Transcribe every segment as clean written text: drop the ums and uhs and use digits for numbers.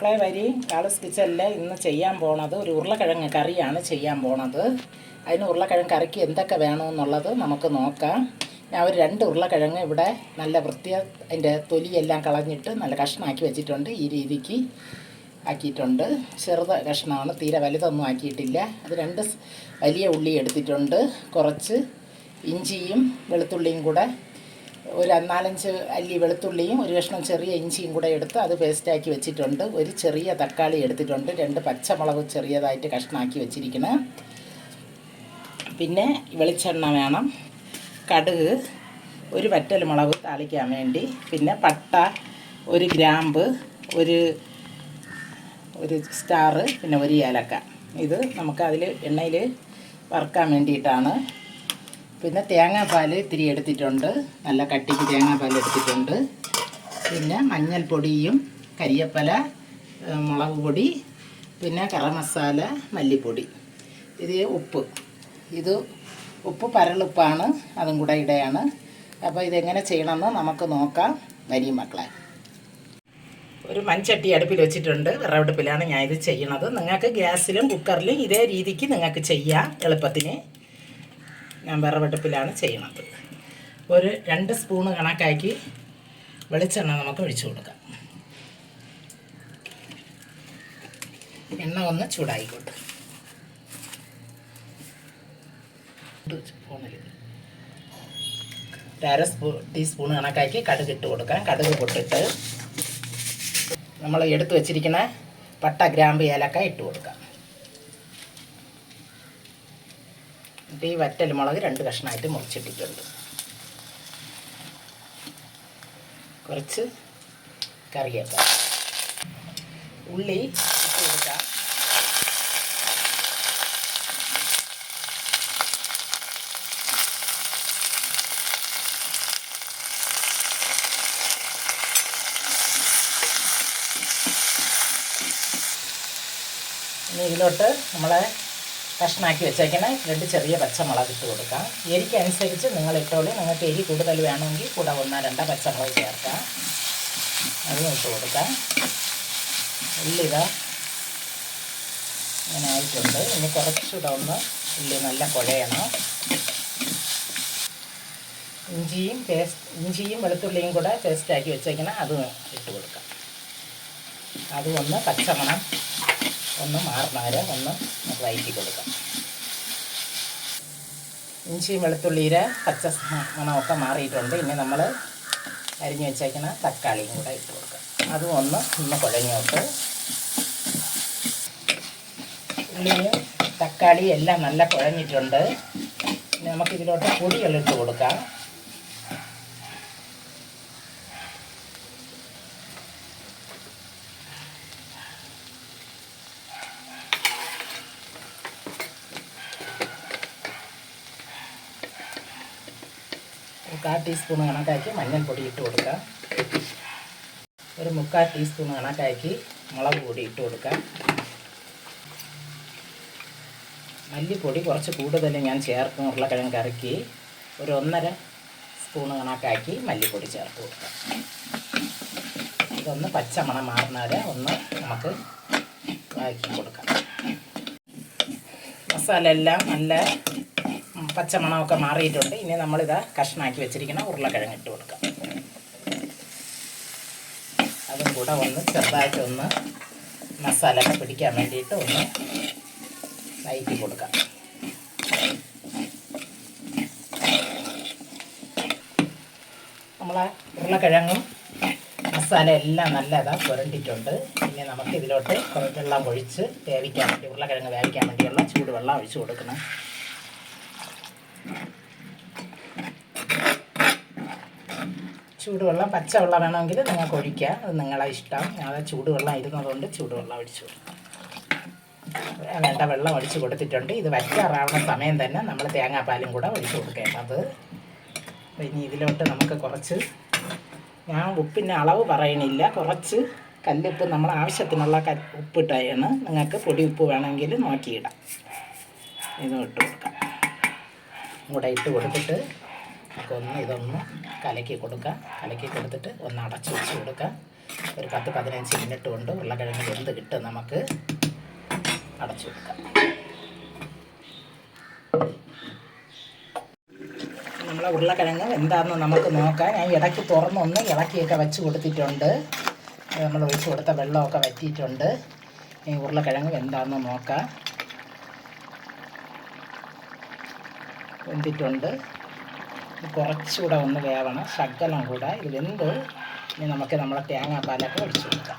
മക്കളെ വരി കാളസ് കിച്ചനിൽ ഇന്ന് ചെയ്യാൻ പോണത് ഒരു ഉരുളക്കിഴങ്ങ് കറിയാണ് ചെയ്യാൻ പോണത്. അതിന് ഉരുളക്കിഴങ്ങ് കറിക്ക് എന്തൊക്കെ വേണമെന്നുള്ളത് നമുക്ക് നോക്കാം. ഞാൻ ഒരു 2 ഉരുളക്കിഴങ്ങ് ഇവിടെ നല്ല അതിൻ്റെ തൊലിയെല്ലാം കളഞ്ഞിട്ട് നല്ല കഷ്ണമാക്കി വെച്ചിട്ടുണ്ട്. ഈ രീതിക്ക് ആക്കിയിട്ടുണ്ട്. ചെറുത് കഷ്ണമാണ്, തീരെ വലുതൊന്നും ആക്കിയിട്ടില്ല. അത് 2 വലിയ ഉള്ളി എടുത്തിട്ടുണ്ട്. കുറച്ച് ഇഞ്ചിയും വെളുത്തുള്ളിയും കൂടെ, ഒരു 4-5 അല്ലി വെളുത്തുള്ളിയും ഒരു കഷ്ണം ചെറിയ ഇഞ്ചിയും കൂടെ എടുത്ത് അത് പേസ്റ്റാക്കി വെച്ചിട്ടുണ്ട്. ഒരു ചെറിയ തക്കാളി എടുത്തിട്ടുണ്ട്. 2 പച്ചമുളക് ചെറിയതായിട്ട് കഷ്ണമാക്കി വെച്ചിരിക്കണം. പിന്നെ വെളിച്ചെണ്ണ വേണം, കടുക്, ഒരു വറ്റൽ മുളക് താളിക്കാൻ വേണ്ടി, പിന്നെ പട്ട, ഒരു ഗ്രാമ്പ്, ഒരു സ്റ്റാർ, പിന്നെ ഒരു ഏലക്ക. ഇത് നമുക്ക് അതിൽ എണ്ണയിൽ വറുക്കാൻ വേണ്ടിയിട്ടാണ്. പിന്നെ തേങ്ങാപ്പാൽ ഇത്തിരി എടുത്തിട്ടുണ്ട്, നല്ല കട്ടിക്ക് തേങ്ങാപ്പാൽ എടുത്തിട്ടുണ്ട്. പിന്നെ മഞ്ഞൾപ്പൊടിയും കരിയപ്പല, മുളക് പൊടി, പിന്നെ ഗരം മസാല, മല്ലിപ്പൊടി, ഇത് ഉപ്പ് പരളുപ്പാണ്, അതും കൂടെ ഇടയാണ്. അപ്പോൾ ഇതെങ്ങനെ ചെയ്യണമെന്ന് നമുക്ക് നോക്കാം. വരി മക്കളെ. ഒരു മൺചട്ടി അടുപ്പിൽ വെച്ചിട്ടുണ്ട്. വിറകടുപ്പിലാണ് ഞാൻ ഇത് ചെയ്യണത്. നിങ്ങൾക്ക് ഗ്യാസിലും കുക്കറിലും ഇതേ രീതിക്ക് നിങ്ങൾക്ക് ചെയ്യാം എളുപ്പത്തിന്. ഞാൻ വിറകടുപ്പിലാണ് ചെയ്യണത്. ഒരു 2 സ്പൂണ് കണക്കാക്കി വെളിച്ചെണ്ണ നമുക്ക് ഒഴിച്ചു കൊടുക്കാം. എണ്ണ ഒന്ന് ചൂടായിക്കോട്ടെ. ഒരു 1/2 ടീസ്പൂൺ കണക്കാക്കി കടുക് ഇട്ട് കൊടുക്കാം. കടുക് പൊട്ടിട്ട് നമ്മൾ എടുത്തു വച്ചിരിക്കുന്ന പട്ട, ഗ്രാമ്പ്, ഏലക്ക ഇട്ട് കൊടുക്കാം. ഈ വറ്റൽ മുളക് 2 കഷ്ണമായിട്ട് മുറിച്ചിട്ടിട്ടുണ്ട്. കുറച്ച് കറിവേപ്പില, ഉള്ളി ഇട്ട് കൊടുക്കാം. ഇനി ഇതിലോട്ട് നമ്മളെ കഷ്ണമാക്കി വെച്ചേക്കണ 2 ചെറിയ പച്ചമുളക് ഇട്ട് കൊടുക്കാം. എരിക്കനുസരിച്ച് നിങ്ങൾ ഇട്ടോളൂ. നിങ്ങൾക്ക് എരി കൂടുതൽ വേണമെങ്കിൽ കൂടെ 1-2 പച്ചമുളക് ചേർക്കാം. അതും ഇട്ട് കൊടുക്കാം. ഉള്ളി ഇങ്ങനെ ആയിട്ടുണ്ട്. ഇനി കുറച്ചുകൂടെ ഒന്ന് ഉള്ളി നല്ല കുഴയണം. ഇഞ്ചിയും വെളുത്തുള്ളിയും കൂടെ പേസ്റ്റാക്കി വെച്ചേക്കണം, അതും ഇട്ട് കൊടുക്കാം. അതും ഒന്ന് പച്ചമണം ഒന്ന് മാറുന്നവരെ ഒന്ന് വഴറ്റി കൊടുക്കാം. ഇഞ്ചിയും വെളുത്തുള്ളിയുടെ പച്ച മണമൊക്കെ മാറിയിട്ടുണ്ട്. ഇനി നമ്മൾ അരിഞ്ഞു വെച്ചേക്കുന്ന തക്കാളിയും കൂടെ ഇട്ട് കൊടുക്കാം. അതും ഒന്ന് കുഴഞ്ഞോട്ട്. ഉള്ളിയും തക്കാളിയും എല്ലാം നല്ല കുഴഞ്ഞിട്ടുണ്ട്. ഇനി നമുക്കിതിലോട്ട് പൊടികളിട്ട് കൊടുക്കാം. ഒരു 1/4 ടീസ്പൂൺ കണക്കാക്കി മഞ്ഞൾപ്പൊടി ഇട്ട് കൊടുക്കാം. ഒരു 3/4 ടീസ്പൂൺ കണക്കാക്കി മുളക് പൊടി ഇട്ട് കൊടുക്കാം. മല്ലിപ്പൊടി കുറച്ച് കൂടുതൽ ഞാൻ ചേർക്കും. ഉരുളക്കിഴങ്ങ് കറിക്ക് ഒരു 1.5 സ്പൂൺ കണക്കാക്കി മല്ലിപ്പൊടി ചേർത്ത് കൊടുക്കാം. ഇതൊന്ന് പച്ചമണം മാറുന്നവരെ ഒന്ന് നമുക്ക് വഴറ്റി കൊടുക്കാം. മസാല എല്ലാം നല്ല പച്ചമണമൊക്കെ മാറിയിട്ടുണ്ട്. ഇനി നമ്മളിത് കഷ്ണമാക്കി വെച്ചിരിക്കുന്ന ഉരുളക്കിഴങ്ങ് ഇട്ട് കൊടുക്കാം. അതും കൂടെ ഒന്ന് ചെറുതായിട്ടൊന്ന് മസാലയൊക്കെ പിടിക്കാൻ വേണ്ടിയിട്ട് ഒന്ന് വഴറ്റി കൊടുക്കാം. നമ്മളെ ഉരുളക്കിഴങ്ങും മസാല എല്ലാം നല്ലതാണ് പുരണ്ടിട്ടുണ്ട്. ഇനി നമുക്ക് ഇതിലോട്ട് വെള്ളം ഒഴിച്ച് വേവിക്കാൻ വേണ്ടി, ഉരുളക്കിഴങ്ങ് വേവിക്കാൻ വേണ്ടിയുള്ള ചൂടുവെള്ളം ഒഴിച്ച് കൊടുക്കണം. ചൂടുവെള്ളം, പച്ചവെള്ളം വേണമെങ്കിൽ നിങ്ങൾക്ക് ഒഴിക്കാം, അത് നിങ്ങളെ ഇഷ്ടം. ഞാൻ ചൂടുവെള്ളം ഇരുന്നതുകൊണ്ട് ചൂടുവെള്ളം ഒഴിച്ചു കൊടുക്കാം. വേണ്ട വെള്ളം ഒഴിച്ച് കൊടുത്തിട്ടുണ്ട്. ഇത് വറ്റാറാവുന്ന സമയം തന്നെ നമ്മൾ തേങ്ങാപ്പാലും കൂടെ ഒഴിച്ച് കൊടുക്കേണ്ടത്. ഇനി ഇതിലോട്ട് നമുക്ക് കുറച്ച്, ഞാൻ ഉപ്പിൻ്റെ അളവ് പറയണില്ല, കുറച്ച് കല്ലുപ്പ് നമ്മൾ ആവശ്യത്തിനുള്ള ഉപ്പിട്ടാണ്. നിങ്ങൾക്ക് പൊടി ഉപ്പ് വേണമെങ്കിൽ നോക്കിയിടാം. ഇതും ഇട്ട് കൊടുക്കാം. കൂടെ ഇട്ട് കൊടുത്തിട്ട് നമുക്കൊന്ന് ഇതൊന്ന് കലക്കി കൊടുക്കാം. കലക്കി കൊടുത്തിട്ട് ഒന്ന് അടച്ച് വെച്ച് കൊടുക്കാം. ഒരു 10-15 മിനിറ്റ് കൊണ്ട് ഉരുളക്കിഴങ്ങ് വെന്ത് കിട്ടും. നമുക്ക് അടച്ചു കൊടുക്കാം. നമ്മളെ ഉരുളക്കിഴങ്ങ് എന്താണെന്ന് നമുക്ക് നോക്കാം. ഞാൻ ഇടയ്ക്ക് തുറന്നൊന്ന് ഇളക്കിയൊക്കെ വെച്ച് കൊടുത്തിട്ടുണ്ട്. നമ്മൾ ഒഴിച്ച് കൊടുത്ത വെള്ളമൊക്കെ വറ്റിയിട്ടുണ്ട്. ഈ ഉരുളക്കിഴങ്ങ് എന്താണെന്ന് നോക്കാം. വെന്തിട്ടുണ്ട്. കുറച്ചുകൂടെ ഒന്ന് വേവണം, ശകലം കൂടെ. ഇത് വെന്ത് ഇനി നമുക്ക് നമ്മളെ തേങ്ങാപ്പാലൊക്കെ ഒഴിച്ച് കൊടുക്കാം.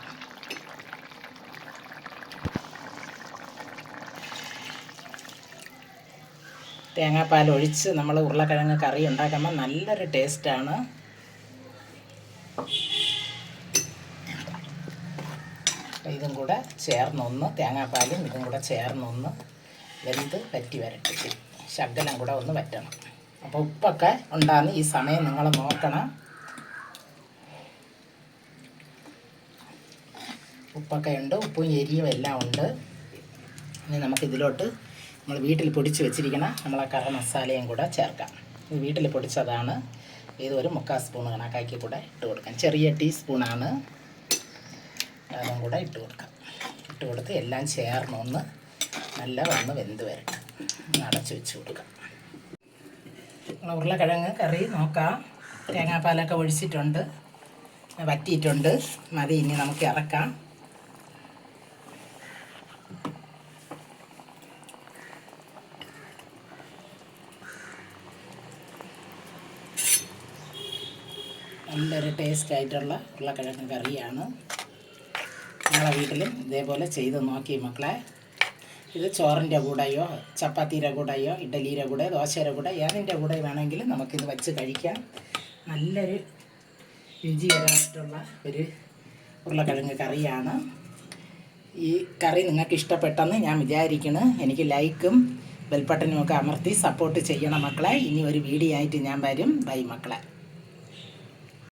തേങ്ങാപ്പാൽ ഒഴിച്ച് നമ്മൾ ഉരുളക്കിഴങ്ങ് കറി ഉണ്ടാക്കുമ്പോൾ നല്ലൊരു ടേസ്റ്റാണ്. ഇതും കൂടെ ചേർന്നൊന്ന്, തേങ്ങാപ്പാലും ഇതും കൂടെ ചേർന്നൊന്ന് വെന്ത് വറ്റി വരട്ടെ. ശകലം കൂടെ ഒന്ന് വറ്റണം. അപ്പോൾ ഉപ്പൊക്കെ ഉണ്ടാകുന്ന ഈ സമയം നിങ്ങൾ നോക്കണം. ഉപ്പൊക്കെ ഉണ്ട്, ഉപ്പും എരിയും എല്ലാം ഉണ്ട്. ഇനി നമുക്കിതിലോട്ട് നമ്മൾ വീട്ടിൽ പൊടിച്ച് വെച്ചിരിക്കണ നമ്മളെ കറ മസാലയും കൂടെ ചേർക്കാം. ഇത് വീട്ടിൽ പൊടിച്ചതാണ്. ഇതൊരു 3/4 സ്പൂൺ കണക്കാക്കി കൂടെ ഇട്ട് കൊടുക്കാം. ചെറിയ ടീസ്പൂണാണ്. അതും കൂടെ ഇട്ട് കൊടുക്കാം. ഇട്ട് കൊടുത്ത് എല്ലാം ചേർന്നൊന്ന് നല്ല വന്ന് വെന്ത് വരട്ടെ. അടച്ച് വെച്ച് കൊടുക്കാം. ഉരുളക്കിഴങ്ങ് കറി നോക്കാം. തേങ്ങാപ്പാലൊക്കെ ഒഴിച്ചിട്ടുണ്ട്, വറ്റിയിട്ടുണ്ട്. മതി, ഇനി നമുക്ക് ഇറക്കാം. നല്ലൊരു ടേസ്റ്റായിട്ടുള്ള ഉരുളക്കിഴങ്ങ് കറിയാണ്. ഞങ്ങളെ വീട്ടിലും ഇതേപോലെ ചെയ്ത് നോക്കി മക്കളെ. ഇത് ചോറിൻ്റെ കൂടെയോ ചപ്പാത്തിയുടെ കൂടെയോ ഇഡ്ഡലിയുടെ കൂടെ ദോശയുടെ കൂടെ ഏതിൻ്റെ കൂടെ വേണമെങ്കിലും നമുക്കിത് വെച്ച് കഴിക്കാം. നല്ലൊരു രുചികരമായിട്ടുള്ള ഒരു ഉരുളക്കിഴങ്ങ് കറിയാണ്. ഈ കറി നിങ്ങൾക്ക് ഇഷ്ടപ്പെട്ടെന്ന് ഞാൻ വിചാരിക്കുന്നു. എനിക്ക് ലൈക്കും ബെൽബട്ടനും ഒക്കെ അമർത്തി സപ്പോർട്ട് ചെയ്യണം മക്കളെ. ഇനി ഒരു വീഡിയോ ആയിട്ട് ഞാൻ വരും. ബൈ മക്കളെ.